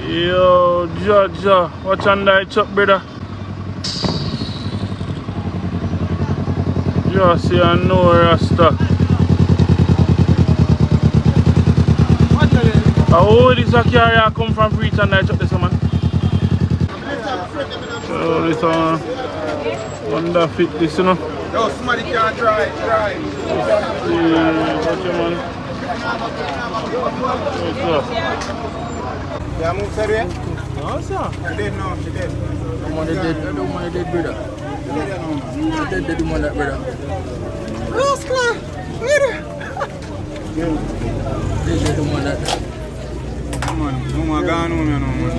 Yo, Judge, watch on that chop, brother. Just see, I know Rasta. How this a carrier come from Preach and I chop this man? So this one, wonder fit this, you know. No, somebody can't drive. Watch your man. Yeah, move that way. No, sir. She dead now, she dead. The man dead, the man dead, brother. The man that brother. Rascal! Brother! The man that. No man gone home, you know, man.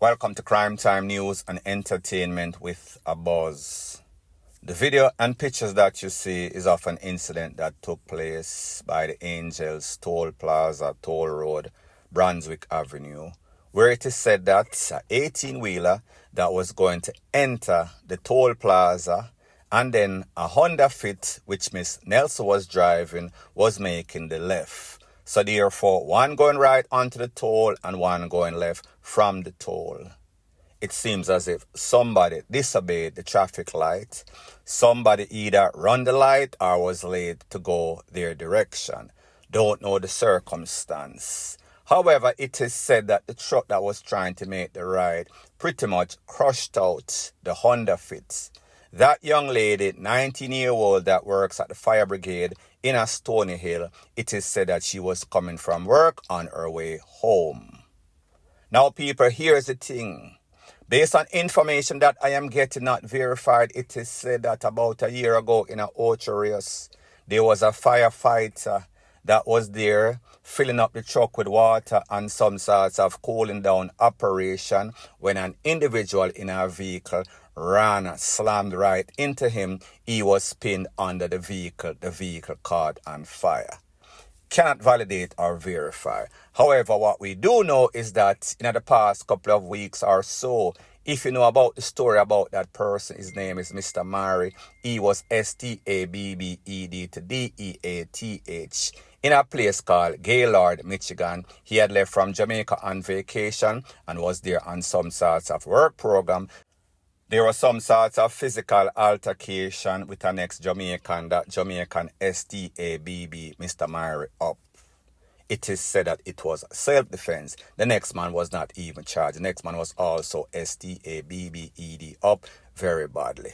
Welcome to Crime Time News and Entertainment with a Buzz. The video and pictures that you see is of an incident that took place by the Angels Toll Plaza, Toll Road, Brunswick Avenue, where it is said that an 18-wheeler that was going to enter the toll plaza and then a Honda Fit, which Miss Nelson was driving, was making the left. So therefore, one going right onto the toll and one going left from the toll. It seems as if somebody disobeyed the traffic light. Somebody either run the light or was late to go their direction. Don't know the circumstance. However, it is said that the truck that was trying to make the ride pretty much crushed out the Honda Fit. That young lady, 19-year-old that works at the fire brigade in a Stony Hill, it is said that she was coming from work on her way home. Now, people, here's the thing. Based on information that I am getting not verified, it is said that about a year ago in a Ocho race, there was a firefighter that was there filling up the truck with water and some sorts of cooling down operation when an individual in a vehicle slammed right into him. He was pinned under the vehicle caught on fire. Cannot validate or verify. However, what we do know is that in the past couple of weeks or so, if you know about the story about that person, his name is Mr. Murray. He was Stabbed to Death in a place called Gaylord, Michigan. He had left from Jamaica on vacation and was there on some sorts of work program. There was some sorts of physical altercation with an ex-Jamaican, that Jamaican Stabb Mr. Murray up. It is said that it was self-defense. The next man was not even charged. The next man was also Stabbed up very badly.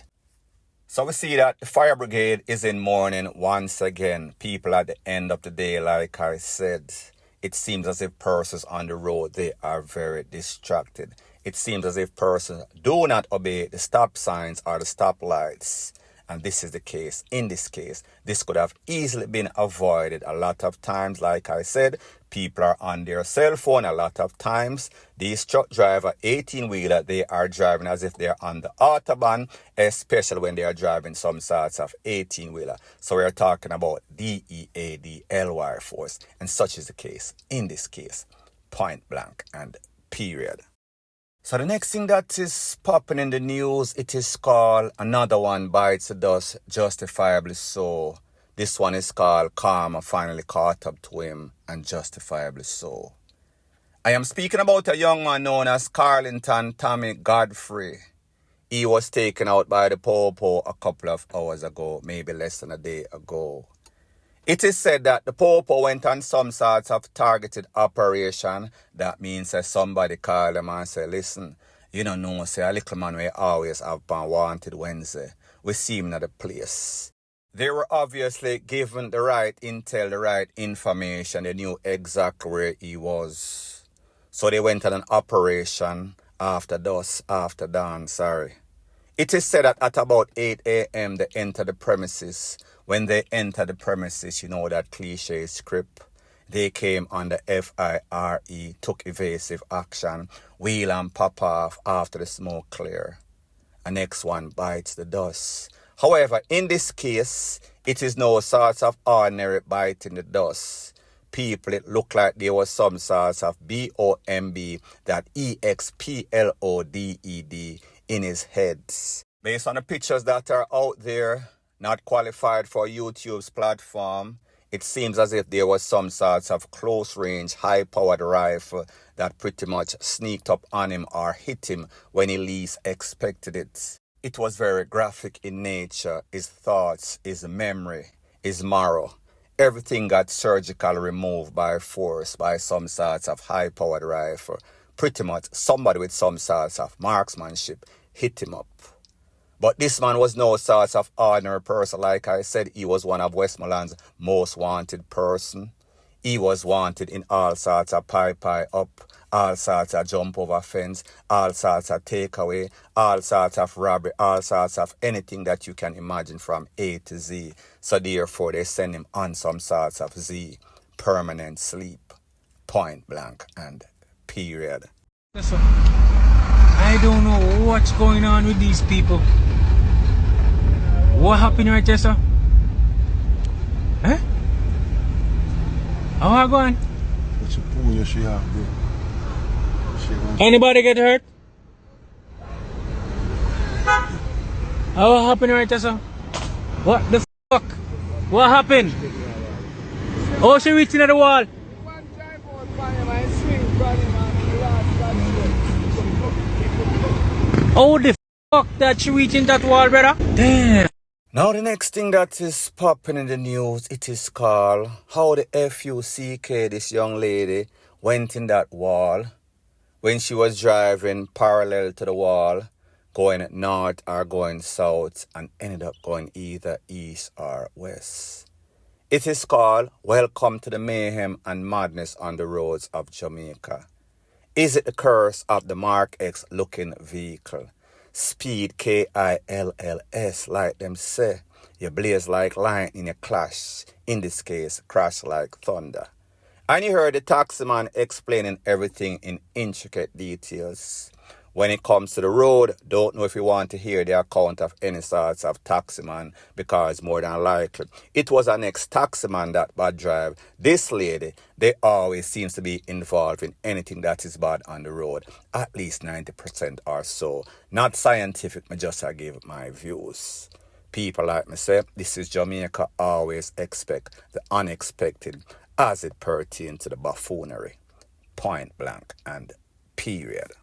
So we see that the fire brigade is in mourning once again. People at the end of the day, like I said, it seems as if persons on the road, they are very distracted. It seems as if persons do not obey the stop signs or the stop lights. And this is the case. In this case, this could have easily been avoided. A lot of times, like I said, people are on their cell phone. A lot of times, these truck driver, 18-wheeler, they are driving as if they're on the Autobahn, especially when they are driving some sorts of 18-wheeler. So we're talking about DEADLY force. And such is the case. In this case, point blank and period. So the next thing that is popping in the news, it is called Another One Bites the Dust, Justifiably So. This one is called Karma Finally Caught Up to Him, and Justifiably So. I am speaking about a young man known as Carlington Tommy Godfrey. He was taken out by the Popo a couple of hours ago, maybe less than a day ago. It is said that the Popo went on some sort of targeted operation. That means that somebody called him and said, listen, you don't know, say a little man we always have on Wanted Wednesday. We see him at the place. They were obviously given the right intel, the right information. They knew exactly where he was. So they went on an operation after dawn. It is said that at about 8 a.m. they entered the premises. When they entered the premises, you know that cliche script. They came under FIRE, took evasive action, wheel and pop off after the smoke clear. The next one bites the dust. However, in this case, it is no sort of ordinary biting the dust. People, it looked like there was some sort of BOMB, that EXPLODED in his head. Based on the pictures that are out there, not qualified for YouTube's platform, it seems as if there was some sorts of close-range, high-powered rifle that pretty much sneaked up on him or hit him when he least expected it. It was very graphic in nature. His thoughts, his memory, his marrow, everything got surgically removed by force by some sorts of high-powered rifle. Pretty much somebody with some sorts of marksmanship hit him up. But this man was no sort of ordinary person. Like I said, he was one of Westmoreland's most wanted person. He was wanted in all sorts of pie up, all sorts of jump over fence, all sorts of takeaway, all sorts of robbery, all sorts of anything that you can imagine from A to Z. So therefore they send him on some sorts of Z, permanent sleep, point blank and period. Listen, I don't know what's going on with these people. What happened right there, sir? Eh? How are you going? Anybody get hurt? How happened right there, sir? What the fuck? What happened? Oh, she reaching at the wall. Oh, the fuck that she reaching that wall, brother? Damn. Now the next thing that is popping in the news, it is called how the FUCK, this young lady, went in that wall when she was driving parallel to the wall, going north or going south, and ended up going either east or west. It is called Welcome to the Mayhem and Madness on the Roads of Jamaica. Is it the curse of the Mark X looking vehicle? Speed KILLS, like them say. You blaze like lightning, you clash. In this case, crash like thunder. And you heard the taximan explaining everything in intricate details. When it comes to the road, don't know if you want to hear the account of any sorts of taximan, because more than likely it was an ex-taximan that bad drive. This lady, they always seems to be involved in anything that is bad on the road, at least 90% or so. Not scientific, I just give my views. People like me say, this is Jamaica, always expect the unexpected as it pertains to the buffoonery. Point blank and period.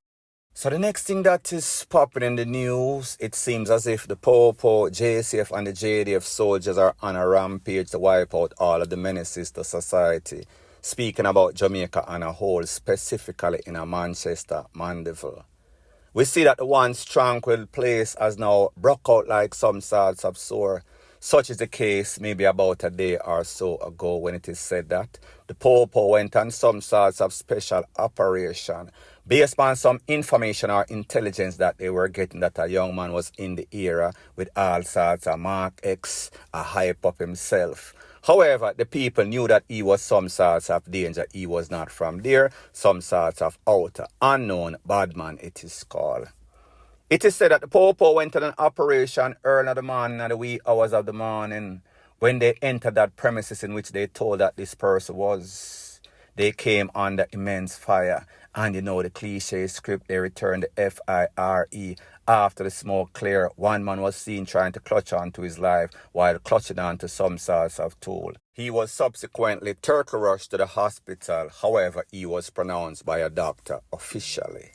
So the next thing that is popping in the news, it seems as if the Popo, JCF and the JDF soldiers are on a rampage to wipe out all of the menaces to society. Speaking about Jamaica on a whole, specifically in a Manchester, Mandeville. We see that the once tranquil place has now broke out like some sorts of sore. Such is the case maybe about a day or so ago when it is said that the Popo went on some sorts of special operation based on some information or intelligence that they were getting that a young man was in the area with all sorts of Mark X, a hype up himself. However, the people knew that he was some sorts of danger. He was not from there, some sorts of outer, unknown bad man it is called. It is said that the Popo went on an operation early in the morning and the wee hours of the morning. When they entered that premises in which they told that this person was, they came under immense fire. And you know the cliche script, they returned the FIRE. After the smoke cleared, one man was seen trying to clutch onto his life while clutching onto some sorts of tool. He was subsequently turtle rushed to the hospital. However, he was pronounced by a doctor officially.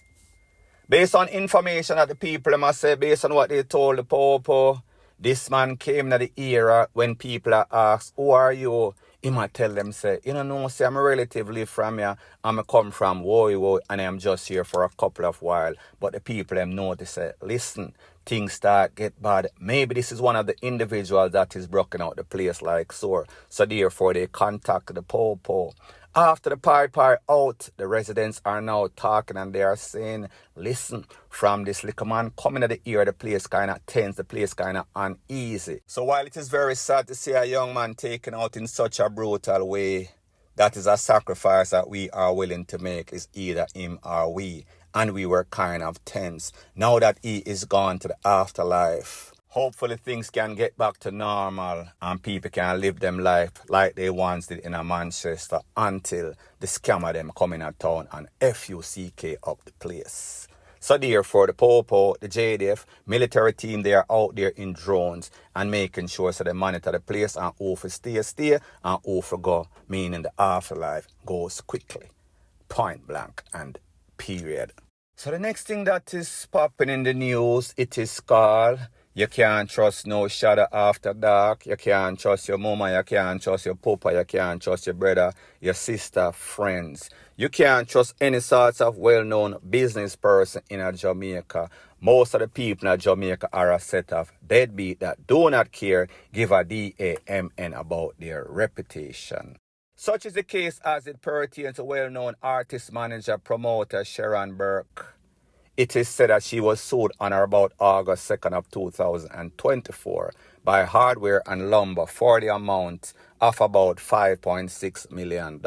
Based on information that the people must say, based on what they told the Popo, this man came to the era when people are asked, who are you? He might tell them, say, you know, say I'm a relative live from here, I'm a come from Woy, and I'm just here for a couple of while. But the people them notice, say, listen, things start get bad. Maybe this is one of the individuals that is broken out the place like so. So therefore they contact the Popo. After the pie out, the residents are now talking and they are saying, listen, from this little man coming to the ear, the place kind of tense, the place kind of uneasy. So while it is very sad to see a young man taken out in such a brutal way, that is a sacrifice that we are willing to make, is either him or we. And we were kind of tense. Now that he is gone to the afterlife, hopefully things can get back to normal and people can live them life like they once did in a Manchester until the scammer them come in a town and FUCK up the place. So therefore, the Popo, the JDF, military team, they are out there in drones and making sure so they monitor the place and who for stay, and who for go, meaning the afterlife goes quickly. Point blank and period. So the next thing that is popping in the news, it is called You Can't Trust No Shadow After Dark. You can't trust your mama, you can't trust your papa, you can't trust your brother, your sister, friends. You can't trust any sorts of well-known business person in Jamaica. Most of the people in Jamaica are a set of deadbeat that do not care, give a damn about their reputation. Such is the case as it pertains to well-known artist, manager, promoter Sharon Burke. It is said that she was sued on or about August 2nd of 2024 by Hardware and Lumber for the amount of about $5.6 million.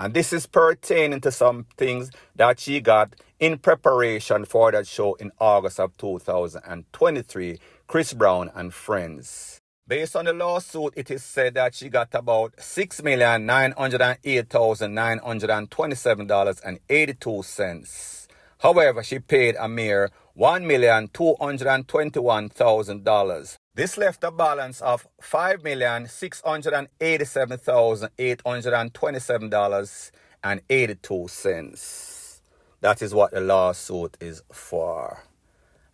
And this is pertaining to some things that she got in preparation for that show in August of 2023, Chris Brown and Friends. Based on the lawsuit, it is said that she got about $6,908,927.82. However, she paid a mere $1,221,000. This left a balance of $5,687,827.82. That is what the lawsuit is for.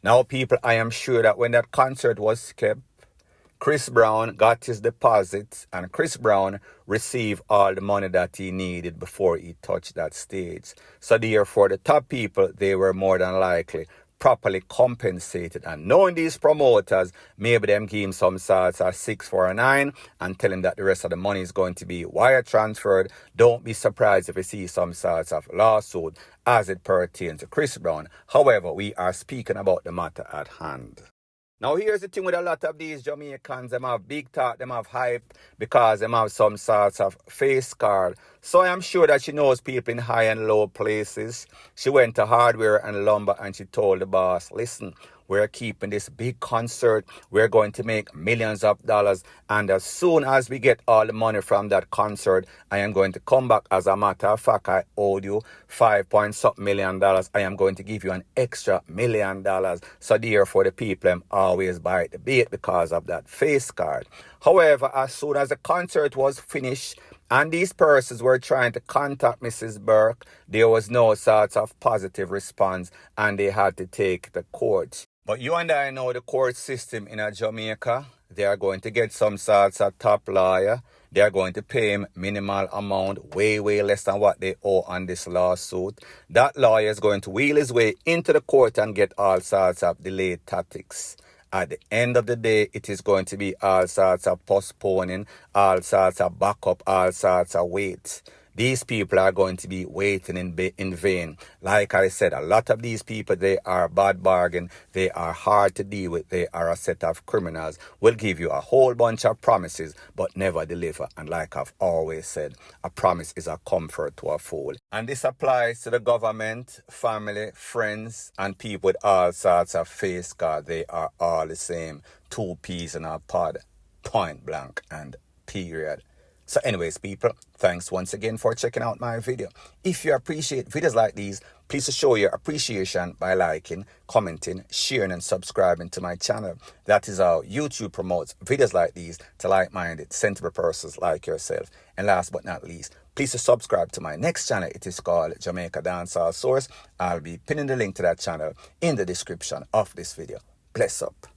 Now, people, I am sure that when that concert was kept, Chris Brown got his deposit and Chris Brown received all the money that he needed before he touched that stage. So therefore, the top people, they were more than likely properly compensated. And knowing these promoters, maybe them give him some sorts of 649 and tell him that the rest of the money is going to be wire transferred. Don't be surprised if you see some sorts of lawsuit as it pertains to Chris Brown. However, we are speaking about the matter at hand. Now, here's the thing with a lot of these Jamaicans. Them have big talk, them have hype because them have some sorts of face card. So I am sure that she knows people in high and low places. She went to Hardware and Lumber and she told the boss, listen, we're keeping this big concert. We're going to make millions of dollars. And as soon as we get all the money from that concert, I am going to come back. As a matter of fact, I owed you $5.something million. I am going to give you an extra $1 million. So therefore, the people always buy the bait because of that face card. However, as soon as the concert was finished, and these persons were trying to contact Mrs. Burke, there was no sort of positive response and they had to take the court. But you and I know the court system in Jamaica. They are going to get some sorts of top lawyer. They are going to pay him minimal amount, way less than what they owe on this lawsuit. That lawyer is going to wheel his way into the court and get all sorts of delayed tactics. At the end of the day, it is going to be all sorts of postponing, all sorts of backup, all sorts of wait. These people are going to be waiting in vain. Like I said, a lot of these people, they are bad bargain. They are hard to deal with. They are a set of criminals. Will give you a whole bunch of promises, but never deliver. And like I've always said, a promise is a comfort to a fool. And this applies to the government, family, friends, and people with all sorts of face cards. They are all the same. Two peas in a pod. Point blank and period. So anyways, people, thanks once again for checking out my video. If you appreciate videos like these, please show your appreciation by liking, commenting, sharing, and subscribing to my channel. That is how YouTube promotes videos like these to like-minded, sensible persons like yourself. And last but not least, please subscribe to my next channel. It is called Jamaica Dancehall Source. I'll be pinning the link to that channel in the description of this video. Bless up.